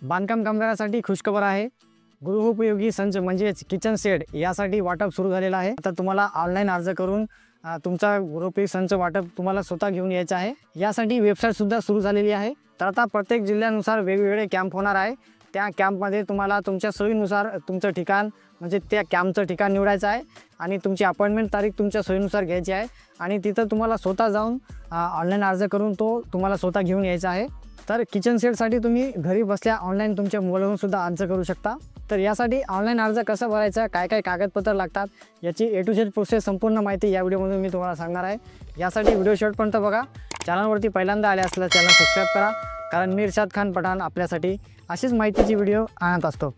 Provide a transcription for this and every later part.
बांधकाम कामगारांसाठी खुशखबर आहे। गृहोपयोगी संच म्हणजेच किचन शेड यासाठी वाटप सुरू झालेलं आहे। आता तुम्हाला ऑनलाईन अर्ज करून तुमचा गृहोपयोगी संच वाटप तुम्हाला स्वतः घेऊन यायचं आहे। यासाठी वेबसाईट सुद्धा सुरू झालेली आहे। तर आता प्रत्येक जिल्ह्यानुसार वेगवेगळे कॅम्प होणार आहे। त्या कॅम्पमध्ये तुम्हाला तुमच्या सोयीनुसार तुमचं ठिकाण म्हणजे त्या कॅम्पचं ठिकाण निवडायचं आहे आणि तुमची अपॉइंटमेंट तारीख तुमच्या सोयीनुसार घ्यायची आहे आणि तिथं तुम्हाला स्वतः जाऊन ऑनलाईन अर्ज करून तो तुम्हाला स्वतः घेऊन यायचा आहे। तर किचन सेटसाठी तुम्ही घरी बसल्या ऑनलाईन तुमच्या मोबाईलवरून सुद्धा अर्ज करू शकता। तर यासाठी ऑनलाईन अर्ज कसा भरायचा, काय काय कागदपत्र लागतात याची ए टू झेड प्रोसेस संपूर्ण माहिती या व्हिडिओमध्ये मी तुम्हाला सांगणार आहे। यासाठी व्हिडिओ शेवटपर्यंत बघा। चॅनलवरती पहिल्यांदा आले असल्यास चॅनल सबस्क्राईब करा, कारण मी इर्शाद खान पठाण आपल्यासाठी अशीच माहितीची व्हिडिओ आणत असतो।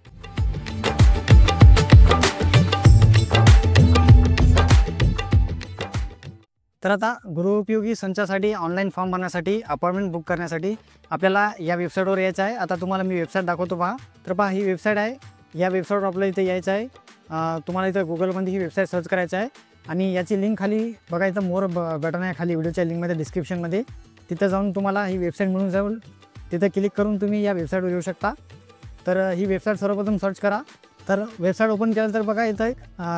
तर आता गृहोपयोगी संचासाठी ऑनलाईन फॉर्म भरण्यासाठी अपॉइंटमेंट बुक करण्यासाठी आपल्याला या वेबसाईटवर यायचं आहे। आता तुम्हाला मी वेबसाईट दाखवतो पहा। तर पहा ही वेबसाईट आहे। या वेबसाईटवर आपल्याला इथे यायचं आहे। तुम्हाला इथं गुगलमध्ये ही वेबसाईट सर्च करायचं आहे आणि याची लिंक खाली बघा, इथं मोर बटन आहे खाली व्हिडिओच्या लिंकमध्ये डिस्क्रिप्शनमध्ये। तिथं जाऊन तुम्हाला ही वेबसाईट मिळून जाईल। तिथं क्लिक करून तुम्ही या वेबसाईटवर येऊ शकता। तर ही वेबसाईट सर्वप्रथम सर्च करा। तर वेबसाईट ओपन केलं तर बघा इथं एक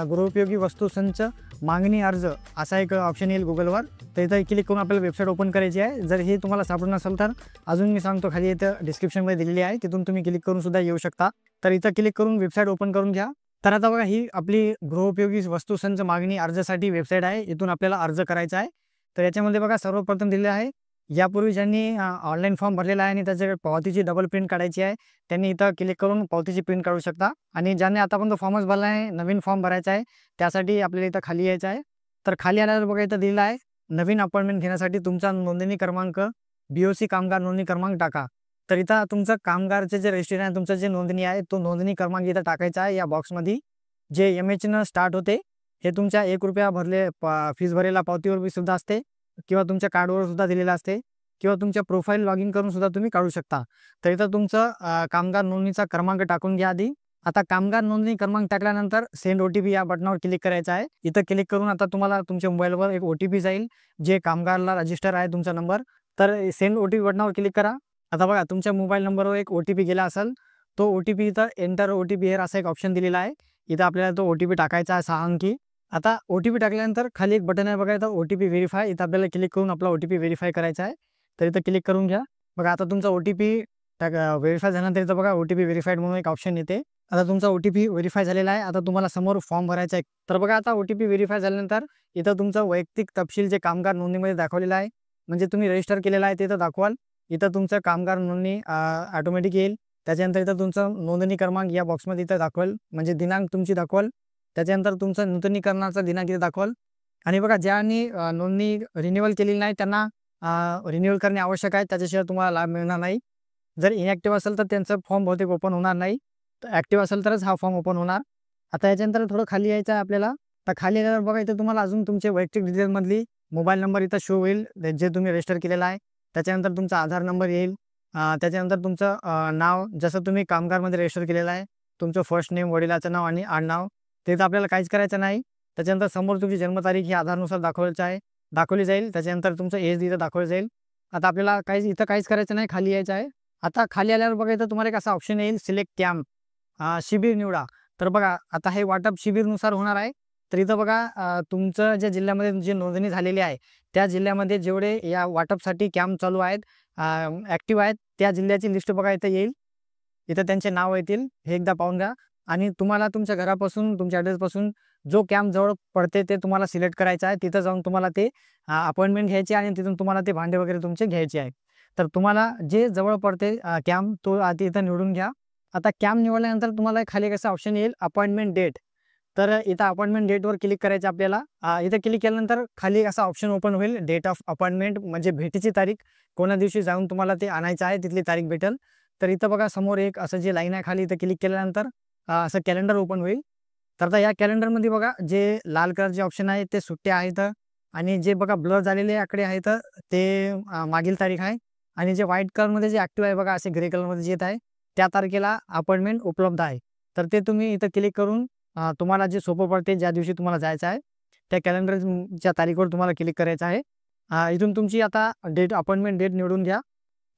गृहोपयोगी वस्तू संच मागणी अर्ज असा एक ऑप्शन येईल गुगलवर। तर इथं क्लिक करून आपल्याला वेबसाईट ओपन करायची आहे। जर हे तुम्हाला सापडत नसेल तर अजून मी सांगतो, खाली इथं डिस्क्रिप्शनमध्ये दिलेली आहे, तिथून तुम्ही क्लिक करून सुद्धा येऊ शकता। तर इथं क्लिक करून वेबसाईट ओपन करून घ्या। तर आता बघा ही आपली गृहोपयोगी वस्तू संच मागणी अर्जासाठी वेबसाईट आहे। इथून आपल्याला अर्ज करायचा आहे। तर याच्यामध्ये बघा सर्वप्रथम दिलेलं आहे, यापूर्वी ज्यांनी ऑनलाईन फॉर्म भरलेला आहे आणि त्याच्याकडे पावतीची डबल प्रिंट काढायची आहे त्यांनी इथं क्लिक करून पावतीची प्रिंट काढू शकता। आणि ज्यांनी आतापर्यंत फॉर्मच भरला आहे, नवीन फॉर्म भरायचा आहे, त्यासाठी आपल्याला इथं खाली यायचं आहे। तर खाली आल्यावर बघा इथं दिलेलं आहे, नवीन अपॉइंटमेंट घेण्यासाठी तुमचा नोंदणी क्रमांक BOC कामगार नोंदणी क्रमांक टाका। तर इथं तुमचं कामगारचे जे रजिस्ट्रेशन आहे, तुमचं जे नोंदणी आहे तो नोंदणी क्रमांक इथं टाकायचा आहे। या बॉक्समध्ये जे MH स्टार्ट होते हे तुमच्या ₹1 भरले फीस भरेला पावतीवर सुद्धा असते, किंवा तुमच्या कार्डवर सुद्धा दिलेलं असते, किंवा तुमच्या प्रोफाईल लॉग इन करून सुद्धा तुम्ही काढू शकता। तर इथं तुमचं कामगार नोंदणीचा क्रमांक टाकून घ्या आधी। आता कामगार नोंदणी क्रमांक टाकल्यानंतर सेंड OTP या बटनावर क्लिक करायचं आहे। इथं क्लिक करून आता तुम्हाला तुमच्या मोबाईलवर एक OTP जाईल, जे कामगारला रजिस्टर आहे तुमचा नंबर। तर सेंड OTP बटनावर क्लिक करा। आता बघा तुमच्या मोबाईल नंबरवर एक OTP गेला असेल, तो OTP इथं एंटर OTP हेअर असा एक ऑप्शन दिलेला आहे। इथं आपल्याला तो OTP टाकायचा आहे 6 अंकी। आता OTP टाकल्यानंतर खाली एक बटन आहे बघा, इथं OTP व्हेरीफाय, इथं आपल्याला क्लिक करून आपला OTP व्हेरीफाय करायचा आहे। तर इथं क्लिक करून घ्या। बघा आता तुमचा OTP व्हेरीफाय झाल्यानंतर इथं बघा OTP व्हेरीफाईड म्हणून एक ऑप्शन येते। आता तुमचा OTP व्हेरीफाय झालेला आहे। आता तुम्हाला समोर फॉर्म भरायचा आहे। तर बघा आता OTP व्हेरीफाय झाल्यानंतर इथं तुमचा वैयक्तिक तपशील जे कामगार नोंदणीमध्ये दाखवलेला आहे, म्हणजे तुम्ही रजिस्टर केलेला आहे ते इथं दाखवाल। इथं तुमचं कामगार नोंदणी ऑटोमॅटिक येईल। त्याच्यानंतर इथं तुमचा नोंदणी क्रमांक या बॉक्समध्ये इथं दाखवाल, म्हणजे दिनांक तुमची दाखवाल। त्याच्यानंतर तुमचं नूतनीकरणाचा दिनांक इथं दाखवाल। आणि बघा ज्यांनी नोंदणी रिन्युअल केलेली नाही त्यांना रिन्युअल करणे आवश्यक आहे, त्याच्याशिवाय तुम्हाला लाभ मिळणार नाही। जर इनॅक्टिव्ह असेल तर त्यांचं फॉर्म बहुतेक ओपन होणार नाही, तर ॲक्टिव्ह असेल तरच हा फॉर्म ओपन होणार। आता याच्यानंतर थोडं खाली यायचं आहे आपल्याला। तर खाली आल्यावर बघा इथं तुम्हाला अजून तुमचे वैयक्तिक डिटेलमधली मोबाईल नंबर इथं शो होईल, जे तुम्ही रजिस्टर केलेला आहे। त्याच्यानंतर तुमचा आधार नंबर येईल। त्याच्यानंतर तुमचं नाव, जसं तुम्ही कामगारमध्ये रजिस्टर केलेलं आहे, तुमचं फर्स्ट नेम, वडिलाचं नाव आणि आडनाव, ते तर आपल्याला काहीच करायचं नाही। त्याच्यानंतर समोर तुमची जन्मतारीख ही आधारनुसार दाखवली जाईल। त्याच्यानंतर तुमचं एज इथं दाखवलं जाईल। आता आपल्याला इथं काहीच करायचं नाही, खाली यायचं आहे। आता खाली आल्यावर बघा इथं तुम्हाला एक असा ऑप्शन येईल, सिलेक्ट कॅम्प, शिबिर निवडा। तर बघा आता हे वाटप शिबिरनुसार होणार आहे। तर इथं बघा तुमचं ज्या जिल्ह्यामध्ये जी नोंदणी झालेली आहे त्या जिल्ह्यामध्ये जेवढे या वाटपसाठी कॅम्प चालू आहेत, ॲक्टिव्ह आहेत, त्या जिल्ह्याची लिस्ट बघा इथं येईल। इथं त्यांचे नाव येतील, हे एकदा पाहून घ्या। आणि तुम्हाला तुमच्या घरापासून, तुमच्या ॲड्रेसपासून जो कॅम्प जवळ पडते ते तुम्हाला सिलेक्ट करायचं आहे। तिथं जाऊन तुम्हाला ते अपॉइंटमेंट घ्यायची आणि तिथून तुम्हाला ते भांडे वगैरे तुमचे घ्यायचे आहे। तर तुम्हाला जे जवळ पडते कॅम्प तो आधी इथं निवडून घ्या। आता कॅम्प निवडल्यानंतर तुम्हाला खाली एक ऑप्शन येईल, अपॉइंटमेंट डेट। तर इथं अपॉइंटमेंट डेटवर क्लिक करायचं आपल्याला। इथं क्लिक केल्यानंतर खाली असा ऑप्शन ओपन होईल, डेट ऑफ अपॉइंटमेंट, म्हणजे भेटीची तारीख, कोणत्या दिवशी जाऊन तुम्हाला ते आणायचं आहे तिथली तारीख भेटेल। तर इथं बघा समोर एक असं जे लाईन आहे खाली, इथं क्लिक केल्यानंतर असं कॅलेंडर ओपन होईल। तर आता या कॅलेंडरमध्ये बघा जे लाल कलरचे ऑप्शन आहे ते सुट्टे आहेत, आणि जे बघा ब्लर झालेले आकडे आहेत ते मागील तारीख आहे, आणि जे व्हाईट कलरमध्ये जे ॲक्टिव्ह आहे बघा, असे ग्रे कलरमध्ये जे येत आहे त्या तारखेला अपॉइंटमेंट उपलब्ध आहे। तर ते तुम्ही इथं क्लिक करून तुम्हाला जे सोपं पडते, ज्या दिवशी तुम्हाला जायचं आहे त्या कॅलेंडरच्या तारीखवर तुम्हाला क्लिक करायचं आहे। इथून तुमची आता अपॉइंटमेंट डेट निवडून घ्या।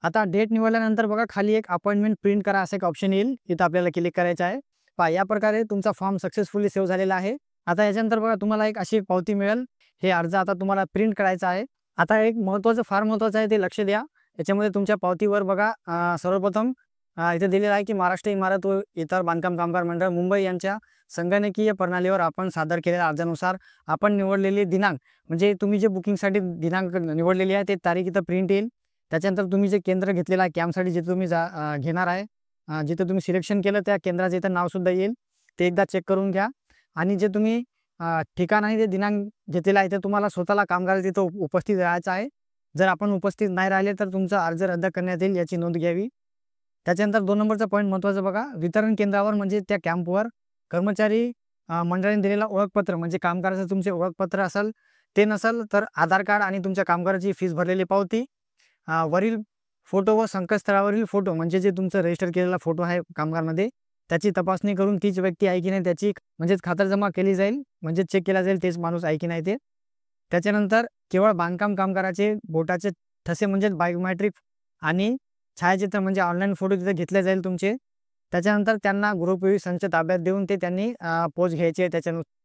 आता डेट निवडल्यानंतर बघा खाली एक अपॉइंटमेंट प्रिंट करा असं एक ऑप्शन येईल, तिथं आपल्याला क्लिक करायचं आहे. पहा या प्रकारे तुमचा फॉर्म सक्सेसफुली सेव्ह झालेला आहे. आता याच्यानंतर बघा तुम्हाला एक अशी पावती मिळेल. हे अर्ज आता तुम्हाला प्रिंट करायचा आहे. आता एक महत्त्वाचं, फार महत्त्वाचं आहे, ते लक्ष द्या. याच्यामध्ये तुमच्या पावतीवर बघा सर्वप्रथम इथे दिलेलं आहे की महाराष्ट्र इमारत व इतर बांधकाम कामगार मंडळ मुंबई यांच्या संगणकीय प्रणालीवर आपण सादर केलेल्या अर्जानुसार आपण निवडलेली दिनांक, म्हणजे तुम्ही जे बुकिंगसाठी दिनांक निवडलेली आहे ते तारीख इथं प्रिंट येईल. त्याच्यानंतर तुम्ही जे केंद्र घेतलेलं आहे कॅम्पसाठी, जे तुम्ही घेणार आहे, जिथं तुम्ही सिलेक्शन केलं त्या केंद्राचं इथं नावसुद्धा येईल. ते एकदा चेक करून घ्या. आणि जे तुम्ही ठिकाण आणि जे दिनांक घेतलेला आहे ते तुम्हाला स्वतःला कामगार तिथं उपस्थित राहायचं आहे. जर आपण उपस्थित नाही राहिले तर तुमचा अर्ज रद्द करण्यात येईल, याची नोंद घ्यावी. त्याच्यानंतर 2 नंबरचा पॉईंट महत्त्वाचा बघा, वितरण केंद्रावर म्हणजे त्या कॅम्पवर कर्मचारी मंडळाने दिलेलं ओळखपत्र, म्हणजे कामगाराचं तुमचे ओळखपत्र असेल, ते नसेल तर आधार कार्ड आणि तुमच्या कामगाराची फीस भरलेली पावती, वरील फोटो व संकेतस्थळावरील फोटो, म्हणजे जे तुमचं रजिस्टर केलेला फोटो आहे कामगारमध्ये, त्याची तपासणी करून तीच व्यक्ती आहे की नाही त्याची म्हणजेच खातरजमा केली जाईल, म्हणजे चेक केला जाईल तेच माणूस आहे की नाही ते. त्याच्यानंतर केवळ बांधकाम कामगाराचे बोटाचे ठसे म्हणजेच बायोमेट्रिक आणि छायाचित्र म्हणजे ऑनलाईन फोटो तिथे घेतले जाईल तुमचे. त्याच्यानंतर त्यांना गृहोपयोगी संच ताब्यात देऊन ते त्यांनी पोच घ्यायची आहे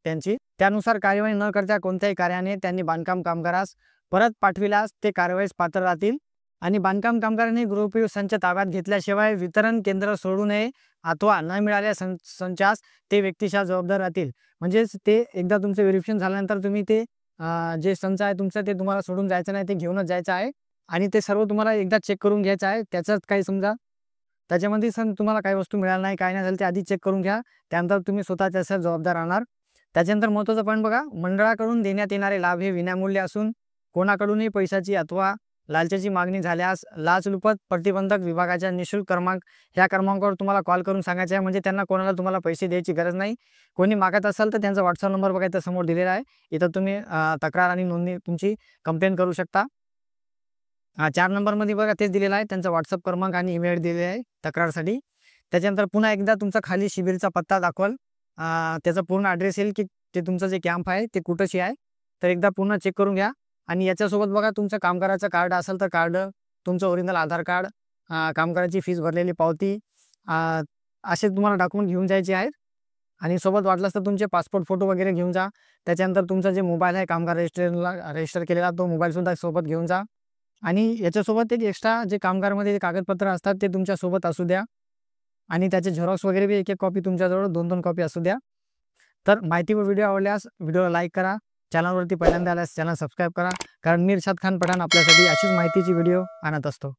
त्यांची. त्यानुसार कार्यवाही न करता कोणत्याही कार्याने त्यांनी बांधकाम कामगारास परत पाठविल्यास ते कार्यवाहीस पात्र राहतील. आणि बांधकाम कामगारांनी गृहोपयोगी संच ताब्यात घेतल्याशिवाय वितरण केंद्र सोडू नये अथवा न मिळाल्या संचास ते व्यक्तिशः जबाबदार राहतील. म्हणजेच ते एकदा तुमचं व्हेरिफिकेशन झाल्यानंतर तुम्ही ते जे संच आहे तुमचं ते तुम्हाला सोडून जायचं नाही, ते घेऊनच जायचं आहे. आणि ते सर्व तुम्हाला एकदा चेक करून घ्यायचं आहे. त्याच्यात काही समजा त्याच्यामध्ये तुम्हाला काही वस्तू मिळाल्या नाही, काय नाही झालं, ते आधी चेक करून घ्या. त्यानंतर तुम्ही स्वतः त्यासाठी जबाबदार राहणार. त्याच्यानंतर महत्त्वाचं पॉईंट बघा, मंडळाकडून देण्यात येणारे लाभ हे विनामूल्य असून कोणाकडूनही पैशाची अथवा लालच्याची मागणी झाल्यास लाचलुचपत प्रतिबंधक विभागाच्या निःशुल्क क्रमांक, ह्या क्रमांकावर तुम्हाला कॉल करून सांगायचे आहे. म्हणजे त्यांना कोणाला तुम्हाला पैसे द्यायची गरज नाही. कोणी मागत असाल तर त्यांचा WhatsApp नंबर बघा इथं समोर दिलेला आहे. इथं तुम्ही तक्रार आणि नोंदणी तुमची कंप्लेंट करू शकता. 4 नंबरमध्ये बघा तेच दिलेलं आहे, त्यांचा WhatsApp क्रमांक आणि ईमेल दिलेला आहे तक्रारसाठी. त्याच्यानंतर पुन्हा एकदा तुमचा खाली शिबिरचा पत्ता दाखवाल, त्याचा पूर्ण ॲड्रेस येईल की ते तुमचं जे कॅम्प आहे ते कुठंशी आहे. तर एकदा पूर्ण चेक करून घ्या. आणि याच्यासोबत बघा तुमचं कामगाराचं कार्ड असेल तर कार्ड, तुमचं ओरिजिनल आधार कार्ड, कामगाराची फीस भरलेली पावती, असे तुम्हाला डॉक्युमेंट घेऊन जायचे आहेत. आणि सोबत वाटलंच तर तुमचे पासपोर्ट फोटो वगैरे घेऊन जा. त्याच्यानंतर तुमचा जे मोबाईल आहे कामगार रजिस्टर केलेला तो मोबाईलसुद्धा सोबत घेऊन जा. आणि याच्यासोबत एक एक्स्ट्रा जे कामगारमध्ये जे कागदपत्र असतात ते तुमच्यासोबत असू द्या. आणि त्याचे झेरॉक्स वगैरे बी एक कॉपी तुमच्याजवळ 2-2 कॉपी असू द्या. तर माहिती व व्हिडिओ आवडल्यास व्हिडिओला लाईक करा. चॅनलवरती पहिल्यांदा आल्यास चॅनल सबस्क्राईब करा. कारण मी इर्शाद खान पठाण आपल्यासाठी अशीच माहितीची व्हिडिओ आणत असतो.